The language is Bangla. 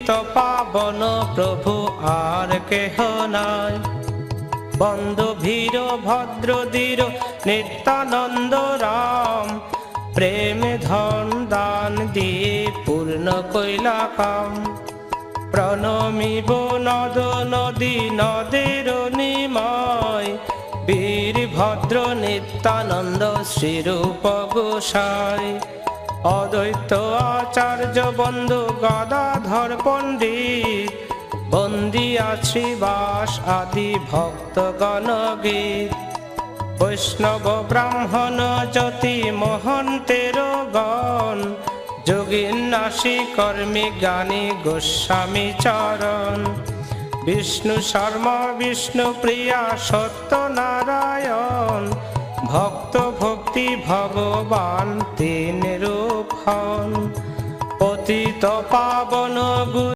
পতিত পাবন প্রভু আর কেহ নাই। বন্ধু ভীর ভদ্র দৃঢ় নিত্যানন্দ রাম, প্রেম ধন দান দিয়ে পূর্ণ কইলা কাম। প্রণমিব নদ নদী নদের নিময়, বীরভদ্র নিত্যানন্দ শ্রীরূপ গোসাই। অদ্বৈত আচার্য বন্ধু গদাধর পণ্ডিত, বন্দিয়া শ্রীবাস আদি ভক্তগণ গীত। বৈষ্ণব ব্রাহ্মণ জ্যোতি মহন্তের গণ, যোগীন্নাসী কর্মী জ্ঞানী গোস্বামী চরণ। বিষ্ণু শর্মা বিষ্ণু প্রিয়া সত্যনারায়ণ, ভক্ত ভক্তি ভগবান তিন রূপ হন। পতিত পাবন